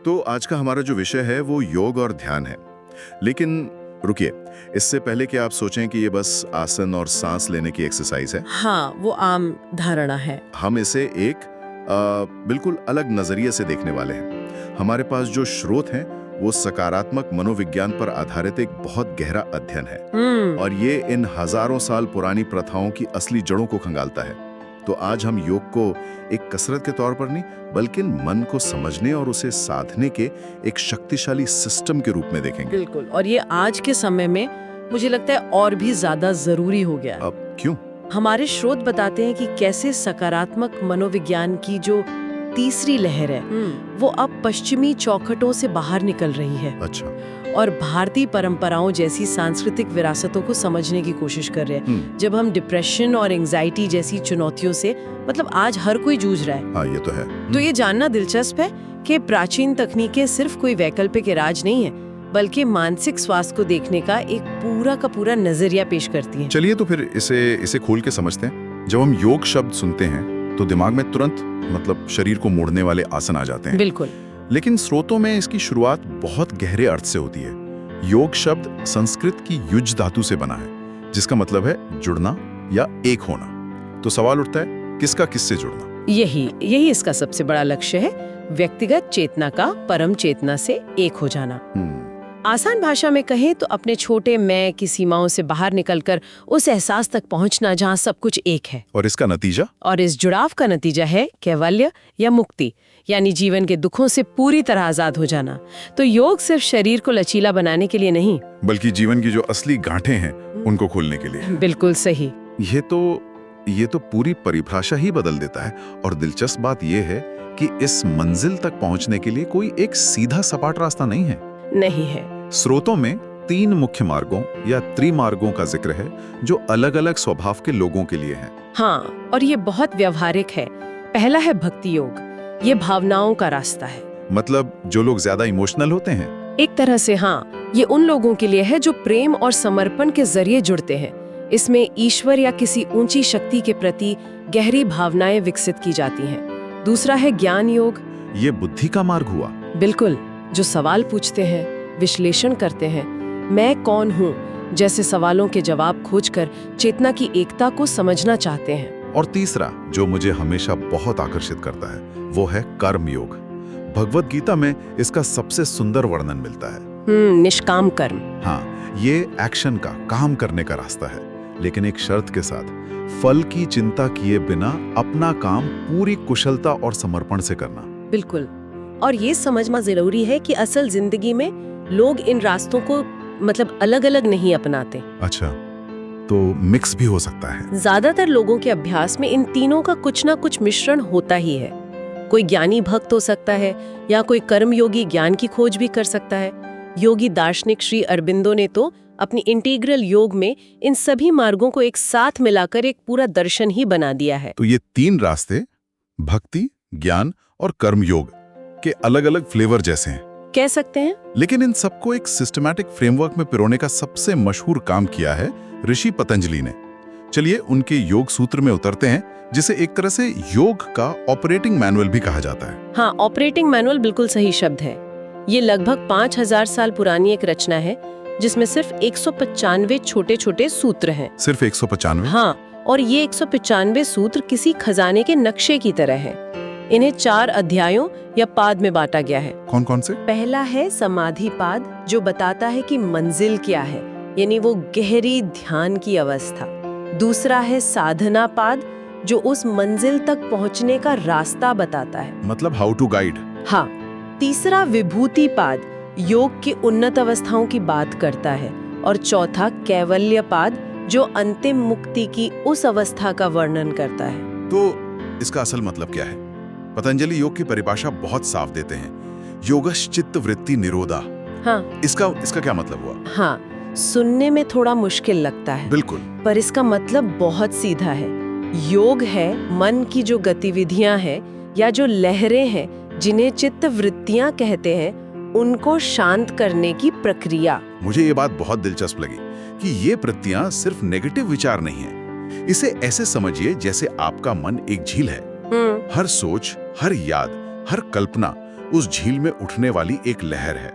तो आज का हमारा जो विषय है वो योग और ध्यान है। लेकिन रुकिए, इससे पहले कि आप सोचें कि ये बस आसन और सांस लेने की एक्सरसाइज है, हाँ, वो आम धारणा है। हम इसे एक बिल्कुल अलग नजरिए से देखने वाले हैं। हमारे पास जो स्रोत हैं वो सकारात्मक मनोविज्ञान पर आधारित एक बहुत गहरा अध्ययन है और ये इन हजारों साल पुरानी प्रथाओं की असली जड़ों को खंगालता है। तो आज हम योग को एक कसरत के तौर पर नहीं, बल्कि मन को समझने और उसे साधने के एक शक्तिशाली सिस्टम के रूप में देखेंगे। बिल्कुल, और ये आज के समय में मुझे लगता है और भी ज्यादा जरूरी हो गया। अब क्यों? हमारे स्रोत बताते हैं कि कैसे सकारात्मक मनोविज्ञान की जो तीसरी लहर है वो अब पश्चिमी चौखटों से बाहर निकल रही है। अच्छा। और भारतीय परंपराओं जैसी सांस्कृतिक विरासतों को समझने की कोशिश कर रहे हैं। जब हम डिप्रेशन और एंजाइटी जैसी चुनौतियों से आज हर कोई जूझ रहा है। हाँ, ये तो है। तो ये जानना दिलचस्प है कि प्राचीन तकनीकें सिर्फ कोई वैकल्पिक इलाज नहीं है, बल्कि मानसिक स्वास्थ्य को देखने का एक पूरा का पूरा नजरिया पेश करती हैं। चलिए तो फिर इसे खोल के समझते हैं। जब हम योग शब्द सुनते हैं तो दिमाग में तुरंत शरीर को मोड़ने वाले आसन आ जाते हैं। बिल्कुल। लेकिन स्रोतों में इसकी शुरुआत बहुत गहरे अर्थ से होती है। योग शब्द संस्कृत की युज धातु से बना है, जिसका मतलब है जुड़ना या एक होना। तो सवाल उठता है, किसका किससे जुड़ना? यही इसका सबसे बड़ा लक्ष्य है, व्यक्तिगत चेतना का परम चेतना से एक हो जाना। आसान भाषा में कहें तो अपने छोटे मैं की सीमाओं से बाहर निकलकर उस एहसास तक पहुंचना जहां सब कुछ एक है। और इसका नतीजा? और इस जुड़ाव का नतीजा है कैवल्य या मुक्ति, यानी जीवन के दुखों से पूरी तरह आजाद हो जाना। तो योग सिर्फ शरीर को लचीला बनाने के लिए नहीं, बल्कि जीवन की जो असली गांठें हैं उनको खोलने के लिए। बिल्कुल सही। ये तो पूरी परिभाषा ही बदल देता है। और दिलचस्प बात यह है कि इस मंजिल तक पहुंचने के लिए कोई एक सीधा सपाट रास्ता नहीं है। स्रोतों में 3 मुख्य मार्गों या त्रिमार्गों का जिक्र है, जो अलग-अलग स्वभाव के लोगों के लिए हैं। हाँ, और ये बहुत व्यवहारिक है। पहला है भक्ति योग, ये भावनाओं का रास्ता है। मतलब जो लोग ज्यादा इमोशनल होते हैं? एक तरह से हाँ, ये उन लोगों के लिए है जो प्रेम और समर्पण के जरिए जुड़ते हैं। इसमें ईश्वर या किसी ऊंची शक्ति के प्रति गहरी भावनाएं विकसित की जाती हैं। दूसरा है ज्ञान योग। ये बुद्धि का मार्ग हुआ। बिल्कुल, जो सवाल पूछते हैं, विश्लेषण करते हैं, मैं कौन हूँ जैसे सवालों के जवाब खोजकर चेतना की एकता को समझना चाहते हैं। और तीसरा, जो मुझे हमेशा बहुत आकर्षित करता है, वो है कर्म योग। भगवत गीता में इसका सबसे सुंदर वर्णन मिलता है। निष्काम कर्म। हाँ, ये एक्शन का, काम करने का रास्ता है, लेकिन एक शर्त के साथ, फल की चिंता किए बिना अपना काम पूरी कुशलता और समर्पण से करना। बिल्कुल, और ये समझना जरूरी है कि असल जिंदगी में लोग इन रास्तों को अलग अलग नहीं अपनाते। अच्छा, तो मिक्स भी हो सकता है। ज्यादातर लोगों के अभ्यास में इन तीनों का कुछ ना कुछ मिश्रण होता ही है। कोई ज्ञानी भक्त हो सकता है या कोई कर्मयोगी ज्ञान की खोज भी कर सकता है। योगी दार्शनिक श्री अरबिंदो ने तो अपनी इंटीग्रल योग में इन सभी मार्गों को एक साथ मिलाकर एक पूरा दर्शन ही बना दिया है। तो ये 3 रास्ते, भक्ति, ज्ञान और कर्मयोग के अलग-अलग फ्लेवर जैसे हैं, कह सकते हैं। लेकिन इन सबको एक सिस्टमैटिक फ्रेमवर्क में पिरोने का सबसे मशहूर काम किया है ऋषि पतंजलि ने। चलिए उनके योग सूत्र में उतरते हैं, जिसे एक तरह से योग का ऑपरेटिंग मैनुअल भी कहा जाता है। हाँ, ऑपरेटिंग मैनुअल बिल्कुल सही शब्द है। ये लगभग 5000 साल पुरानी एक रचना है, जिसमें सिर्फ 195 छोटे-छोटे सूत्र हैं। सिर्फ 195? हाँ, और ये 195 सूत्र किसी खजाने के नक्शे की तरह है। इन्हें 4 अध्यायों या पाद में बांटा गया है। कौन कौन से? पहला है समाधि पाद, जो बताता है कि मंजिल क्या है, यानी वो गहरी ध्यान की अवस्था। दूसरा है साधना पाद, जो उस मंजिल तक पहुंचने का रास्ता बताता है, मतलब हाउ टू गाइड। हाँ। तीसरा विभूति पाद, योग की उन्नत अवस्थाओं की बात करता है। और चौथा कैवल्य पाद, जो अंतिम मुक्ति की उस अवस्था का वर्णन करता है। तो इसका असल मतलब क्या है? पतंजलि योग की परिभाषा बहुत साफ देते हैं, योगश्चित्त वृत्ति निरोधा। हाँ, इसका क्या मतलब हुआ? हाँ, सुनने में थोड़ा मुश्किल लगता है। बिल्कुल, पर इसका मतलब बहुत सीधा है। योग है मन की जो गतिविधियां हैं या जो लहरें हैं, जिन्हें चित्त वृत्तियां कहते हैं, उनको शांत करने की प्रक्रिया। मुझे ये बात बहुत दिलचस्प लगी कि ये वृत्तियां सिर्फ नेगेटिव विचार नहीं है। इसे ऐसे समझिए जैसे आपका मन एक झील है। हर सोच, हर याद, हर कल्पना उस झील में उठने वाली एक लहर है।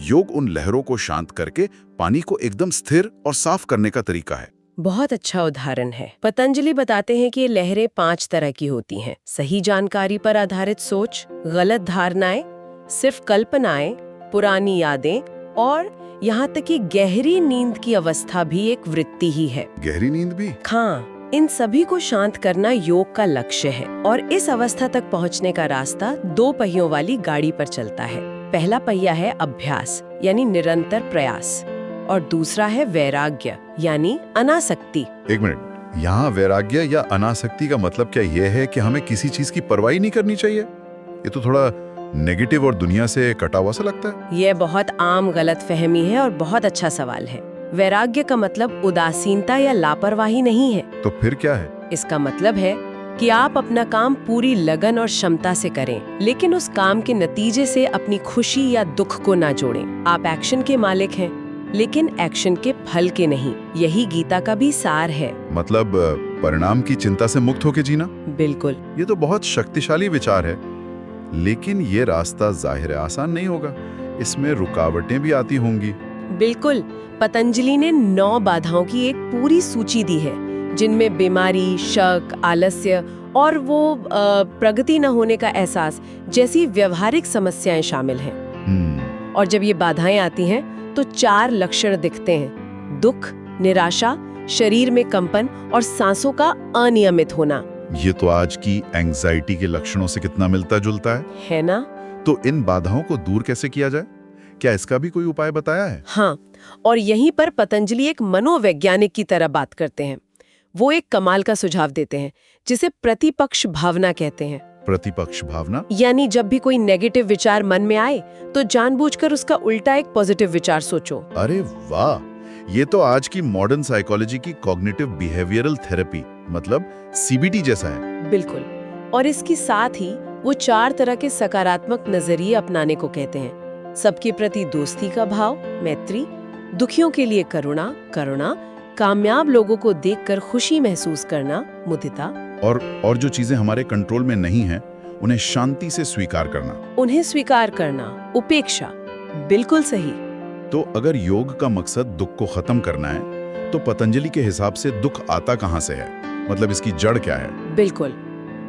योग उन लहरों को शांत करके पानी को एकदम स्थिर और साफ करने का तरीका है। बहुत अच्छा उदाहरण है। पतंजलि बताते हैं कि ये लहरें 5 तरह की होती हैं। सही जानकारी पर आधारित सोच, गलत धारणाएं, सिर्फ कल्पनाएं, पुरानी यादें और यहाँ तक कि गहरी नींद की अवस्था भी एक वृत्ति ही है। गहरी नींद भी? हाँ, इन सभी को शांत करना योग का लक्ष्य है और इस अवस्था तक पहुँचने का रास्ता 2 पहियों वाली गाड़ी पर चलता है। पहला पहिया है अभ्यास यानी निरंतर प्रयास और दूसरा है वैराग्य यानी अनासक्ति। एक मिनट, यहाँ वैराग्य या अनासक्ति का मतलब क्या ये है कि हमें किसी चीज की परवाह नहीं करनी चाहिए? ये तो थोड़ा नेगेटिव और दुनिया से कटा हुआ सा लगता है। ये बहुत आम गलतफहमी है और बहुत अच्छा सवाल है। वैराग्य का मतलब उदासीनता या लापरवाही नहीं है। तो फिर क्या है? इसका मतलब है कि आप अपना काम पूरी लगन और क्षमता से करें, लेकिन उस काम के नतीजे से अपनी खुशी या दुख को ना जोड़ें। आप एक्शन के मालिक हैं, लेकिन एक्शन के फल के नहीं। यही गीता का भी सार है। मतलब परिणाम की चिंता से मुक्त होकर जीना? बिल्कुल। ये तो बहुत शक्तिशाली विचार है, लेकिन ये रास्ता जाहिर है आसान नहीं होगा। इसमें रुकावटें भी आती होंगी। बिल्कुल। पतंजलि ने 9 बाधाओं की एक पूरी सूची दी है, जिनमें बीमारी, शक, आलस्य और वो प्रगति न होने का एहसास जैसी व्यवहारिक समस्याएं शामिल हैं। और जब ये बाधाएं आती हैं तो 4 लक्षण दिखते हैं: दुख, निराशा, शरीर में कंपन और सांसों का अनियमित होना। ये तो आज की एंजाइटी के लक्षणों से कितना मिलता जुलता है ना? तो इन बाधाओं को दूर कैसे किया जाए? क्या इसका भी कोई उपाय बताया है? हाँ, और यहीं पर पतंजलि एक मनोवैज्ञानिक की तरह बात करते हैं। वो एक कमाल का सुझाव देते हैं जिसे प्रतिपक्ष भावना कहते हैं। प्रतिपक्ष भावना? यानी जब भी कोई नेगेटिव विचार मन में आए तो जानबूझकर उसका उल्टा एक पॉजिटिव विचार सोचो। अरे वाह, ये तो आज की मॉडर्न साइकोलॉजी की कॉग्निटिव बिहेवियरल थेरेपी मतलब CBT जैसा है। बिल्कुल। और इसके साथ ही वो 4 तरह के सकारात्मक नजरिए अपनाने को कहते हैं। सबके प्रति दोस्ती का भाव, मैत्री, दुखियों के लिए करुणा, कामयाब लोगों को देखकर खुशी महसूस करना, मुदिता, और जो चीजें हमारे कंट्रोल में नहीं हैं, उन्हें शांति से स्वीकार करना, उपेक्षा। बिल्कुल सही। तो अगर योग का मकसद दुख को खत्म करना है, तो पतंजलि के हिसाब से दुख आता कहाँ से है? मतलब इसकी जड़ क्या है? बिल्कुल।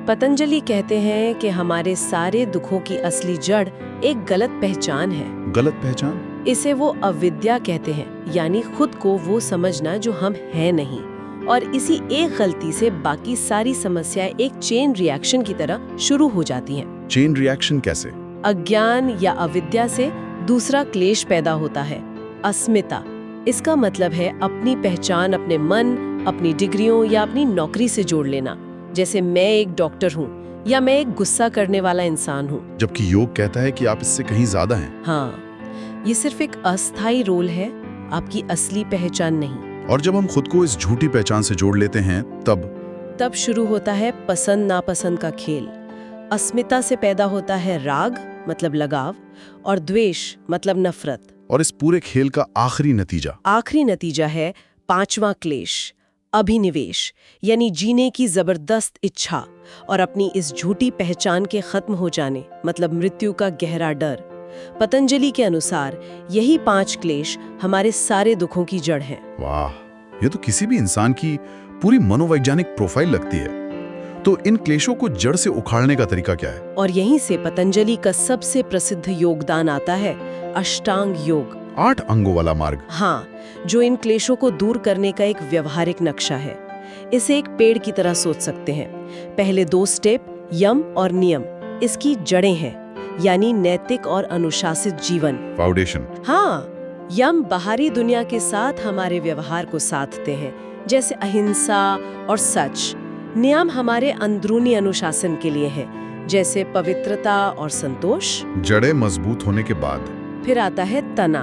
पतंजलि कहते हैं कि हमारे सारे दुखों की असली जड़ एक गलत पहचान है। गलत पहचान? इसे वो अविद्या कहते हैं, यानी खुद को वो समझना जो हम हैं नहीं। और इसी एक गलती से बाकी सारी समस्याएं एक चेन रिएक्शन की तरह शुरू हो जाती हैं। चेन रिएक्शन कैसे? अज्ञान या अविद्या से दूसरा क्लेश पैदा होता है, अस्मिता। इसका मतलब है अपनी पहचान अपने मन, अपनी डिग्रियों या अपनी नौकरी से जोड़ लेना। जैसे मैं एक डॉक्टर हूँ या मैं एक गुस्सा करने वाला इंसान हूँ। जबकि योग कहता है कि आप इससे कहीं ज्यादा हैं। हाँ, ये सिर्फ एक अस्थायी रोल है, आपकी असली पहचान नहीं। और जब हम खुद को इस झूठी पहचान से जोड़ लेते हैं तब शुरू होता है पसंद नापसंद का खेल। अस्मिता से पैदा होता है राग मतलब लगाव और द्वेष मतलब नफरत। और इस पूरे खेल का आखिरी नतीजा है 5वां क्लेश, अभिनिवेश, यानी जीने की जबरदस्त इच्छा और अपनी इस झूठी पहचान के खत्म हो जाने मतलब मृत्यु का गहरा डर। पतंजलि के अनुसार यही 5 क्लेश हमारे सारे दुखों की जड़ हैं। वाह, ये तो किसी भी इंसान की पूरी मनोवैज्ञानिक प्रोफाइल लगती है। तो इन क्लेशों को जड़ से उखाड़ने का तरीका क्या है? और यहीं से पतंजलि का सबसे प्रसिद्ध योगदान आता है, अष्टांग योग। 8 अंगों वाला मार्ग। हाँ, जो इन क्लेशों को दूर करने का एक व्यवहारिक नक्शा है। इसे एक पेड़ की तरह सोच सकते हैं। पहले 2 स्टेप, यम और नियम, इसकी जड़ें हैं, यानी नैतिक और अनुशासित जीवन, फाउंडेशन। हाँ, यम बाहरी दुनिया के साथ हमारे व्यवहार को साधते हैं, जैसे अहिंसा और सच। नियम हमारे अंदरूनी अनुशासन के लिए है, जैसे पवित्रता और संतोष। जड़ें मजबूत होने के बाद फिर आता है तना,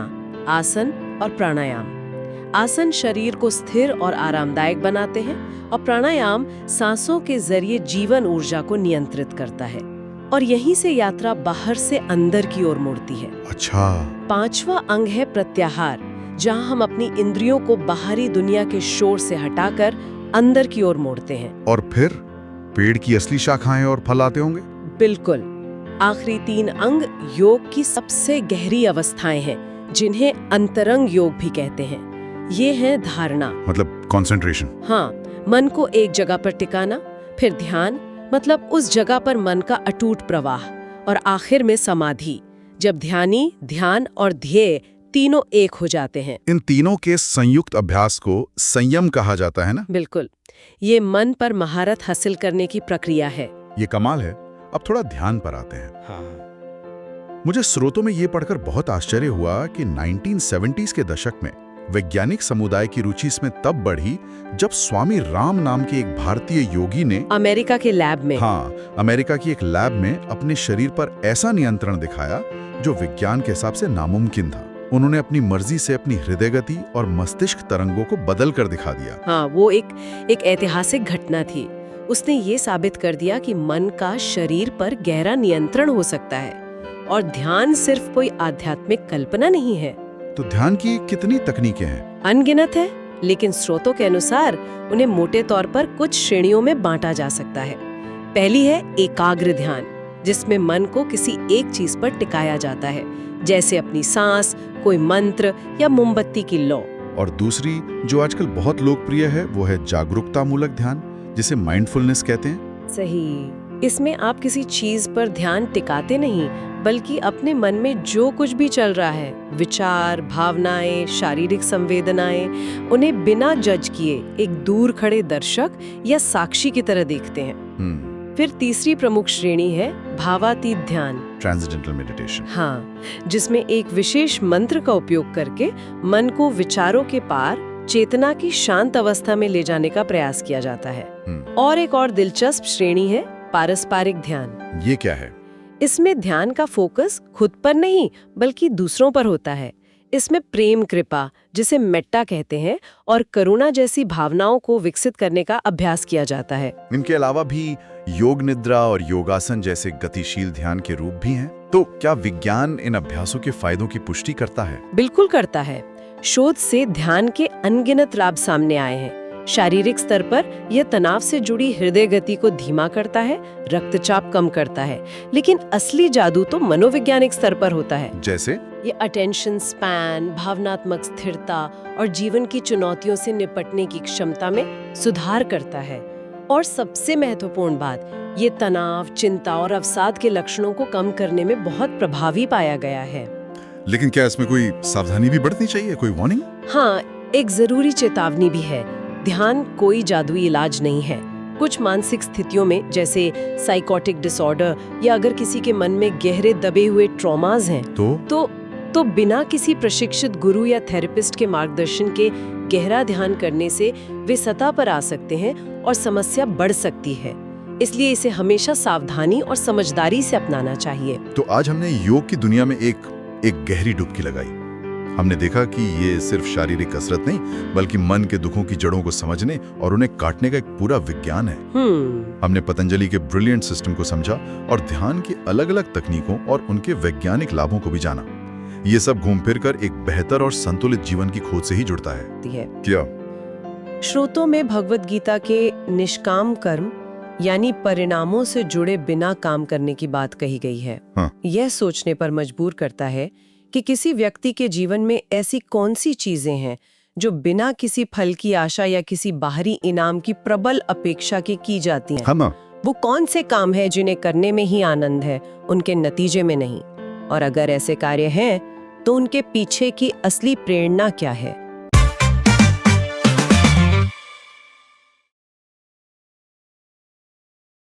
आसन और प्राणायाम। आसन शरीर को स्थिर और आरामदायक बनाते हैं और प्राणायाम सांसों के जरिए जीवन ऊर्जा को नियंत्रित करता है। और यहीं से यात्रा बाहर से अंदर की ओर मुड़ती है। अच्छा। 5वां अंग है प्रत्याहार, जहां हम अपनी इंद्रियों को बाहरी दुनिया के शोर से हटाकर अंदर की ओर मोड़ते हैं। और फिर पेड़ की असली शाखाएं और फल आते होंगे। बिल्कुल। आखिरी 3 अंग योग की सबसे गहरी अवस्थाएं हैं, जिन्हें अंतरंग योग भी कहते हैं। ये है धारणा, मतलब कंसंट्रेशन। हाँ, मन को एक जगह पर टिकाना, फिर ध्यान, मतलब उस जगह पर मन का अटूट प्रवाह, और आखिर में समाधि, जब ध्यानी, ध्यान और ध्येय तीनों एक हो जाते हैं। इन तीनों के संयुक्त अभ्यास को संयम कहा जाता है ना? बिल्कुल, ये मन पर महारत हासिल करने की प्रक्रिया है। ये कमाल है। अब थोड़ा ध्यान पर आते हैं। मुझे स्रोतों में ये पढ़कर बहुत आश्चर्य हुआ कि 1970s के दशक में वैज्ञानिक समुदाय की रुचि इसमें तब बढ़ी जब स्वामी राम नाम के एक भारतीय योगी ने अमेरिका के लैब में अमेरिका की एक लैब में अपने शरीर पर ऐसा नियंत्रण दिखाया जो विज्ञान के हिसाब से नामुमकिन था। उन्होंने अपनी मर्जी से अपनी हृदय गति और मस्तिष्क तरंगों को बदल कर दिखा दिया। हाँ, वो एक ऐतिहासिक घटना थी। उसने ये साबित कर दिया कि मन का शरीर पर गहरा नियंत्रण हो सकता है, और ध्यान सिर्फ कोई आध्यात्मिक कल्पना नहीं है। तो ध्यान की कितनी तकनीकें हैं? अनगिनत है, लेकिन स्रोतों के अनुसार उन्हें मोटे तौर पर कुछ श्रेणियों में बांटा जा सकता है। पहली है एकाग्र ध्यान, जिसमें मन को किसी एक चीज पर टिकाया जाता है, जैसे अपनी सांस, कोई मंत्र या मोमबत्ती की लौ। और दूसरी, जो आजकल बहुत लोकप्रिय है, वो है जागरूकतामूलक ध्यान, जिसे माइंडफुलनेस कहते हैं। सही। इसमें आप किसी चीज पर ध्यान टिकाते नहीं, बल्कि अपने मन में जो कुछ भी चल रहा है, विचार, भावनाएं, शारीरिक संवेदनाएं, उन्हें बिना जज किए एक दूर खड़े दर्शक या साक्षी की तरह देखते हैं। फिर तीसरी प्रमुख श्रेणी है भावातीत ध्यान, ट्रांसेंडेंटल मेडिटेशन। हाँ, जिसमें एक विशेष मंत्र का उपयोग करके मन को विचारों के पार चेतना की शांत अवस्था में ले जाने का प्रयास किया जाता है। और एक और दिलचस्प श्रेणी है पारस्परिक ध्यान। ये क्या है? इसमें ध्यान का फोकस खुद पर नहीं, बल्कि दूसरों पर होता है। इसमें प्रेम, कृपा, जिसे मेट्टा कहते हैं, और करुणा जैसी भावनाओं को विकसित करने का अभ्यास किया जाता है। इनके अलावा भी योग निद्रा और योगासन जैसे गतिशील ध्यान के रूप भी हैं। तो क्या विज्ञान इन अभ्यासों के फायदों की पुष्टि करता है? बिल्कुल करता है। शोध से ध्यान के अनगिनत लाभ सामने आए हैं। शारीरिक स्तर पर यह तनाव से जुड़ी हृदय गति को धीमा करता है, रक्तचाप कम करता है, लेकिन असली जादू तो मनोवैज्ञानिक स्तर पर होता है। जैसे ये अटेंशन स्पैन, भावनात्मक स्थिरता और जीवन की चुनौतियों से निपटने की क्षमता में सुधार करता है। और सबसे महत्वपूर्ण बात, ये तनाव, चिंता और अवसाद के लक्षणों को कम करने में बहुत प्रभावी पाया गया है। लेकिन क्या इसमें कोई सावधानी भी बरतनी चाहिए, कोई वार्निंग? हाँ, एक जरूरी चेतावनी भी है। ध्यान कोई जादुई इलाज नहीं है। कुछ मानसिक स्थितियों में, जैसे साइकोटिक डिसऑर्डर, या अगर किसी के मन में गहरे दबे हुए ट्रॉमास हैं, तो बिना किसी प्रशिक्षित गुरु या थेरेपिस्ट के मार्गदर्शन के गहरा ध्यान करने से वे सतह पर आ सकते हैं और समस्या बढ़ सकती है। इसलिए इसे हमेशा सावधानी और समझदारी से अपनाना चाहिए। तो आज हमने योग की दुनिया में एक गहरी डुबकी लगाई। हमने देखा कि ये सिर्फ शारीरिक कसरत नहीं, बल्कि मन के दुखों की जड़ों को समझने और उन्हें काटने का एक पूरा विज्ञान है। हमने पतंजलि के ब्रिलियंट सिस्टम को समझा और ध्यान की अलग अलग तकनीकों और उनके वैज्ञानिक लाभों को भी जाना। ये सब घूम फिर कर एक बेहतर और संतुलित जीवन की खोज से ही जुड़ता है। क्या श्रोतों में भगवद गीता के निष्काम कर्म यानी परिणामों से जुड़े बिना काम करने की बात कही गई है। यह सोचने पर मजबूर करता है कि किसी व्यक्ति के जीवन में ऐसी कौन सी चीजें हैं जो बिना किसी फल की आशा या किसी बाहरी इनाम की प्रबल अपेक्षा के की जाती हैं। वो कौन से काम है जिन्हें करने में ही आनंद है, उनके नतीजे में नहीं। और अगर ऐसे कार्य हैं तो उनके पीछे की असली प्रेरणा क्या है।